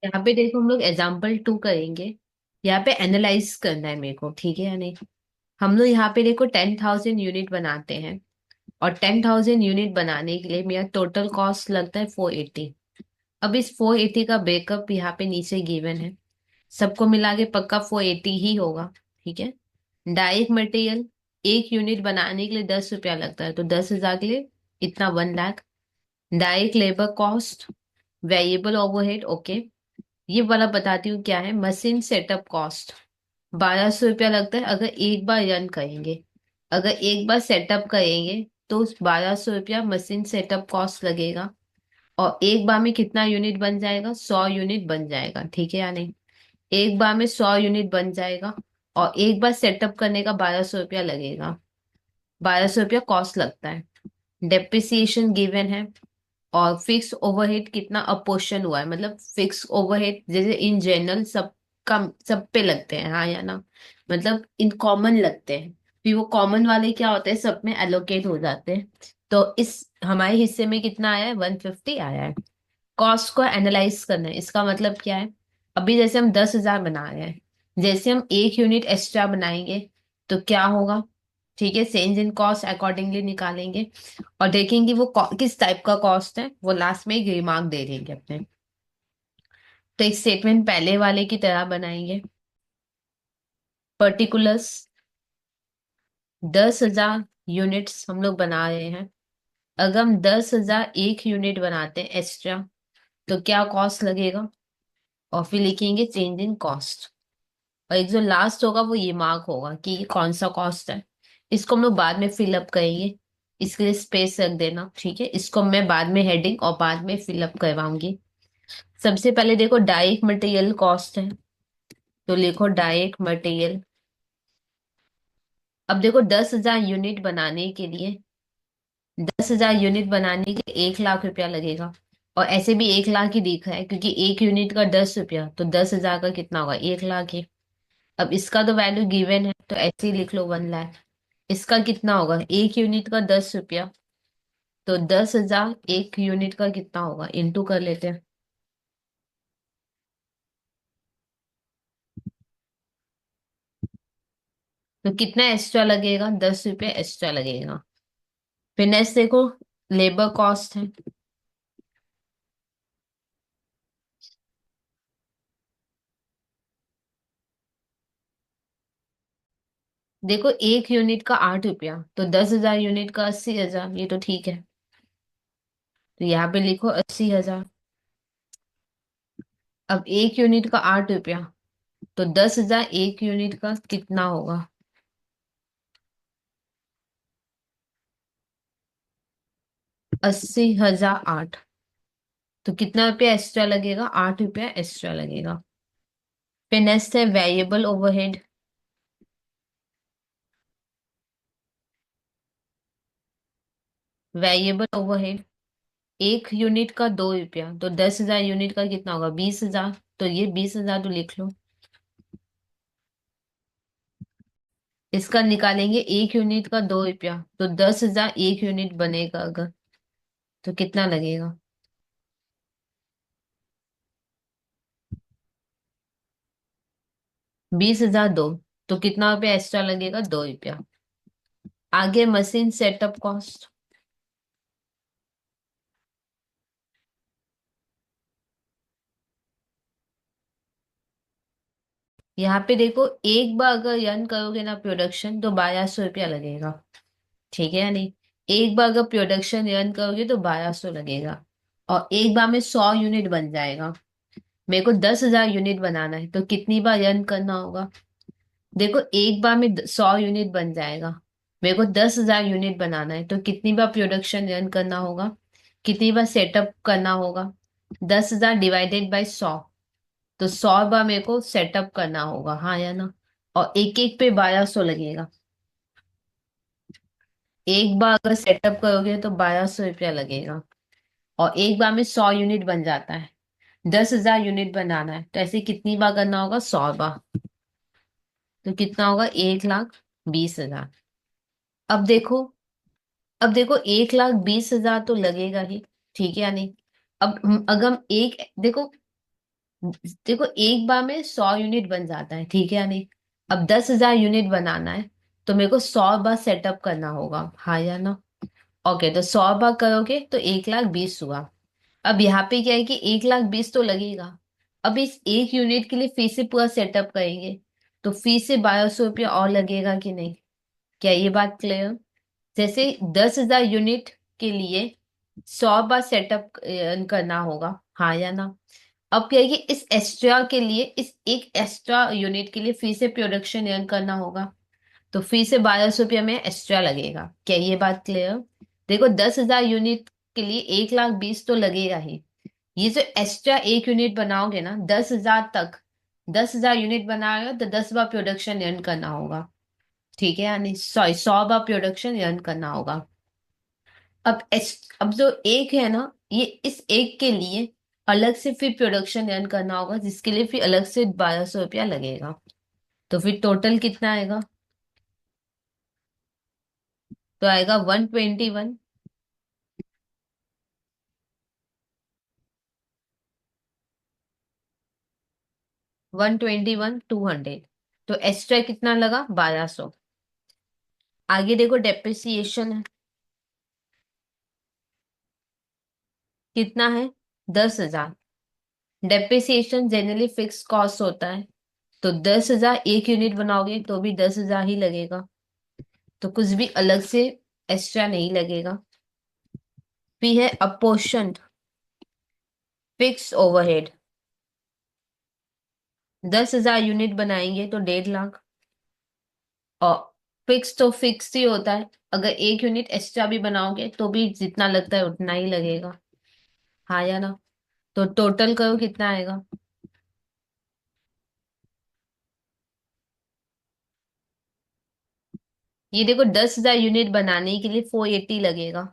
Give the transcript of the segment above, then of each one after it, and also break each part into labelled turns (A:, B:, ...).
A: यहाँ पे देखो हम लोग एग्जाम्पल 2 करेंगे। यहाँ पे एनालाइज करना है मेरे को, ठीक है या नहीं। हम लोग यहाँ पे देखो 10,000 यूनिट बनाते हैं, और 10,000 यूनिट बनाने के लिए मेरा टोटल कॉस्ट लगता है 480। अब इस 480 का ब्रेकअप यहाँ पे नीचे गिवन है। सबको मिला के पक्का 480 ही होगा, ठीक है। डायरेक्ट मटेरियल एक यूनिट बनाने के लिए 10 रुपया लगता है, तो 10,000 के लिए इतना 1 lakh. Direct labour cost, variable overhead, okay. ये वाला बताती हूँ क्या है। मशीन सेटअप कॉस्ट 1,200 रुपया लगता है अगर एक बार रन करेंगे। अगर एक बार सेटअप करेंगे तो उस 1,200 रुपया मशीन सेटअप कॉस्ट लगेगा। और एक बार में कितना यूनिट बन जाएगा? 100 यूनिट बन जाएगा, ठीक है या नहीं। एक बार में 100 यूनिट बन जाएगा, और एक बार सेटअप करने का 1,200 रुपया लगेगा। 1,200 रुपया कॉस्ट लगता है। डेप्रिसिएशन गिवन है। और फिक्स ओवरहेड कितना अपोर्शन हुआ है, मतलब फिक्स ओवरहेड जैसे इन जनरल सब का सब पे लगते हैं, हाँ या ना। मतलब इन कॉमन लगते हैं, फिर वो कॉमन वाले क्या होते हैं, सब में एलोकेट हो जाते हैं। तो इस हमारे हिस्से में कितना आया है? 150 आया है। कॉस्ट को एनालाइज करना है, इसका मतलब क्या है। अभी जैसे हम 10,000 बना रहे हैं, जैसे हम एक यूनिट एक्स्ट्रा बनाएंगे तो क्या होगा, ठीक है। चेंज इन कॉस्ट अकॉर्डिंगली निकालेंगे, और देखेंगे वो किस टाइप का कॉस्ट है, वो लास्ट में एक रिमार्क दे देंगे अपने। तो एक स्टेटमेंट पहले वाले की तरह बनाएंगे। पर्टिकुलर्स 10,000 यूनिट्स हम लोग बना रहे हैं। अगर हम 10,000 एक यूनिट बनाते हैं एक्स्ट्रा, तो क्या कॉस्ट लगेगा, और फिर लिखेंगे चेंज इन कॉस्ट। और एक जो लास्ट होगा वो ये मार्क होगा कि ये कौन सा कॉस्ट है। इसको हम लोग बाद में फिलअप करेंगे, इसके लिए स्पेस रख देना, ठीक है। इसको मैं बाद में हेडिंग और बाद में फिलअप करवाऊंगी। सबसे पहले देखो डायरेक्ट मटेरियल कॉस्ट है, तो लिखो डायरेक्ट मटेरियल। अब देखो 10,000 यूनिट बनाने के लिए, 10,000 यूनिट बनाने के 1 लाख रुपया लगेगा। और ऐसे भी 1 लाख ही दिख रहा है क्योंकि एक यूनिट का 10 रुपया, तो 10,000 का कितना होगा? 1 लाख ही। अब इसका तो वैल्यू गिवन है तो ऐसे ही लिख लो 1 लाख। इसका कितना होगा? एक यूनिट का 10 रुपया, तो 10,000 एक यूनिट का कितना होगा, इंटू कर लेते हैं। तो कितना एक्स्ट्रा लगेगा? 10 रुपये एक्स्ट्रा लगेगा। फिर नेक्स्ट देखो लेबर कॉस्ट है। देखो एक यूनिट का 8 रुपया, तो 10,000 यूनिट का 80,000, ये तो ठीक है। तो यहाँ पे लिखो 80,000। अब एक यूनिट का 8 रुपया, तो 10,000 एक यूनिट का कितना होगा? 80,008। तो कितना रुपया एक्स्ट्रा लगेगा? 8 रुपया एक्स्ट्रा लगेगा। फिर नेक्स्ट है वेरिएबल ओवरहेड। वेरिएबल ओवरहेड एक यूनिट का 2 रुपया, तो 10,000 यूनिट का कितना होगा? 20,000। तो ये 20,000 तो लिख लो। इसका निकालेंगे एक यूनिट का 2 रुपया, तो 10,000 एक यूनिट बनेगा अगर, तो कितना लगेगा? 20,000 दो, तो कितना रुपया एक्स्ट्रा लगेगा? 2 रुपया। आगे मशीन सेटअप कॉस्ट। यहाँ पे देखो एक बार अगर रन करोगे ना प्रोडक्शन, तो 1,200 रुपया लगेगा, ठीक है या नहीं। एक बार अगर प्रोडक्शन रन करोगे तो 1,200 लगेगा। और एक बार में 100 यूनिट बन जाएगा। मेरे को 10,000 यूनिट बनाना है, तो कितनी बार रन करना होगा? देखो एक बार में 100 यूनिट बन जाएगा। मेरे को 10,000 यूनिट बनाना है, तो कितनी बार प्रोडक्शन रन करना होगा, कितनी बार सेटअप करना होगा? 10,000 डिवाइडेड बाई 100, तो 100 बार मेरे को सेटअप करना होगा, हाँ या ना। और एक एक पे 1,200 लगेगा। एक बार अगर सेटअप करोगे तो 1,200 रुपया लगेगा। और एक बार में 100 यूनिट बन जाता है। 10,000 यूनिट बनाना है, तो ऐसे कितनी बार करना होगा? 100 बार। तो कितना होगा? 1,20,000। अब देखो, अब देखो 1,20,000 तो लगेगा ही, ठीक है या नहीं। अब अगर हम एक देखो देखो एक बार में 100 यूनिट बन जाता है, ठीक है या नहीं। अब 10,000 यूनिट बनाना है, तो मेरे को 100 बार सेटअप करना होगा, हाँ या ना। ओके, तो 100 बार करोगे तो 1,20,000 हुआ। अब यहाँ पे क्या है कि 1,20,000 तो लगेगा। अब इस एक यूनिट के लिए फी से पूरा सेटअप करेंगे, तो फी से 1,200 रुपया और लगेगा कि नहीं। क्या ये बात क्लियर। जैसे 10,000 यूनिट के लिए 100 बार सेटअप करना होगा, हाँ या ना। अब क्या है कि इस एक्स्ट्रा के लिए, इस एक एक्स्ट्रा यूनिट के लिए फी से प्रोडक्शन अर्न करना होगा, तो फी से 1,200 रुपया में एक्स्ट्रा लगेगा। क्या ये बात क्लियर। देखो 10,000 यूनिट के लिए 1,20,000 तो लगेगा ही। ये जो एक्स्ट्रा एक यूनिट बनाओगे ना 10,000 तक, 10,000 यूनिट बनाओगे तो 10 बार प्रोडक्शन अर्न करना होगा, ठीक है, यानी सॉरी 100 बार प्रोडक्शन अर्न करना होगा। अब जो एक है ना, ये इस एक के लिए अलग से फिर प्रोडक्शन अर्न करना होगा, जिसके लिए फिर अलग से 1,200 रुपया लगेगा। तो फिर टोटल कितना आएगा। तो आएगा 121। 121,200। तो एक्स्ट्रा कितना लगा, 1,200। आगे देखो डेप्रिसिएशन है, कितना है, 10,000। डेप्रिसिएशन जनरली फिक्स कॉस्ट होता है, तो 10,000 एक यूनिट बनाओगे तो भी 10,000 ही लगेगा, तो कुछ भी अलग से एक्स्ट्रा नहीं लगेगा। फिर है अपोर्शन फिक्स ओवरहेड। 10,000 यूनिट बनाएंगे तो 1,50,000। और फिक्स तो फिक्स ही होता है, अगर एक यूनिट एक्स्ट्रा भी बनाओगे तो भी जितना लगता है उतना ही लगेगा, हाँ या ना। तो टोटल करो कितना आएगा। ये देखो 10,000 यूनिट बनाने के लिए 480 लगेगा।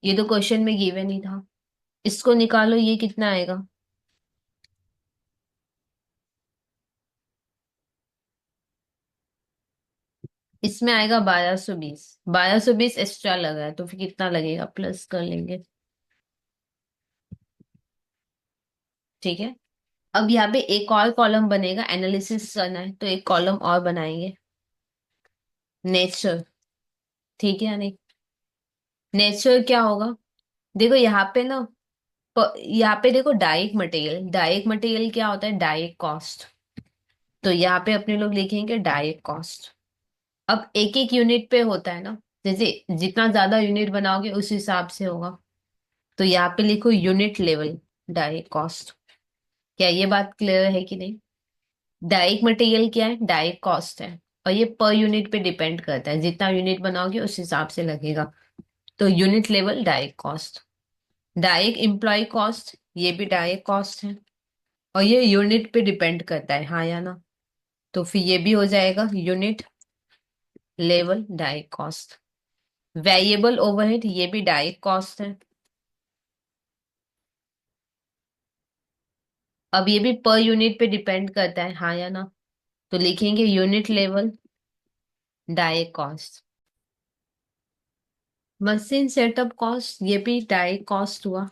A: ये तो क्वेश्चन में गिवन ही था। इसको निकालो, ये कितना आएगा। इसमें आएगा 1,220। 1,220 एक्स्ट्रा लगा है, तो फिर कितना लगेगा, प्लस कर लेंगे, ठीक है। अब यहाँ पे एक और कॉलम बनेगा, एनालिसिस करना है तो एक कॉलम और बनाएंगे, नेचर, ठीक है या नहीं। नेचर क्या होगा। देखो यहाँ पे ना, यहाँ पे देखो डायरेक्ट मटेरियल, डायरेक्ट मटेरियल क्या होता है, डायरेक्ट कॉस्ट। तो यहाँ पे अपने लोग लिखेंगे डायरेक्ट कॉस्ट। अब एक एक यूनिट पे होता है ना, जैसे जितना ज्यादा यूनिट बनाओगे उस हिसाब से होगा। तो यहाँ पे लिखो यूनिट लेवल डायरेक्ट कॉस्ट। क्या ये बात क्लियर है कि नहीं। डायरेक्ट मटेरियल क्या है, डायरेक्ट कॉस्ट है, और ये पर यूनिट पे डिपेंड करता है, जितना यूनिट बनाओगे उस हिसाब से लगेगा। तो unit level direct cost. Direct employ cost, ये भी डायरेक्ट कॉस्ट है, और ये यूनिट पे डिपेंड करता है, हाँ या ना। तो फिर ये भी हो जाएगा unit level direct cost. Variable overhead, ये भी डायरेक्ट कॉस्ट है। अब ये भी पर यूनिट पे डिपेंड करता है, हाँ या ना। तो लिखेंगे unit level direct cost. Machine setup cost, ये भी डायरेक्ट कॉस्ट हुआ।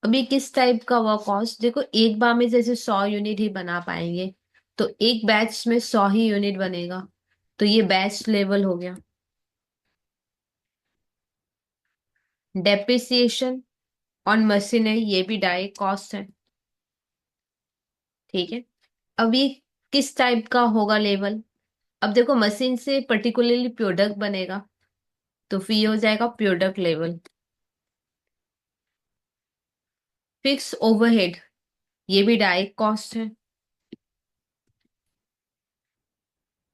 A: अभी किस टाइप का हुआ कॉस्ट, देखो एक बार में जैसे 100 यूनिट ही बना पाएंगे, तो एक बैच में 100 ही यूनिट बनेगा, तो ये बैच लेवल हो गया। डेप्रिसिएशन ऑन मशीनरी, ये भी डायरेक्ट कॉस्ट है, ठीक है। अब ये किस टाइप का होगा लेवल। अब देखो मशीन से पर्टिकुलरली प्रोडक्ट बनेगा, तो फिर ये हो जाएगा प्रोडक्ट लेवल। फिक्स ओवरहेड, ये भी डायरेक्ट कॉस्ट है।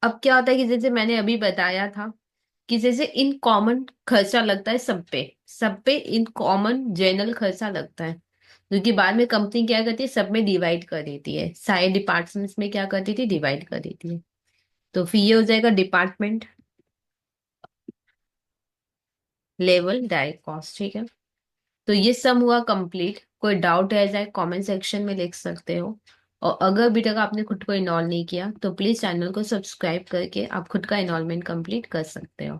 A: अब क्या होता है कि जैसे मैंने अभी बताया था कि जैसे इन कॉमन खर्चा लगता है सब पे इन कॉमन जनरल खर्चा लगता है, क्योंकि बाद में कंपनी क्या करती है, सब में डिवाइड कर देती है, सारे डिपार्टमेंट्स में क्या करती थी, डिवाइड कर देती है। तो फिर ये हो जाएगा डिपार्टमेंट लेवल डायरेक्ट कॉस्ट, ठीक है। तो ये सम हुआ कंप्लीट। कोई डाउट रह जाए कमेंट सेक्शन में लिख सकते हो। और अगर अभी तक आपने खुद को इनरोल नहीं किया तो प्लीज चैनल को सब्सक्राइब करके आप खुद का इनरोलमेंट कंप्लीट कर सकते हो।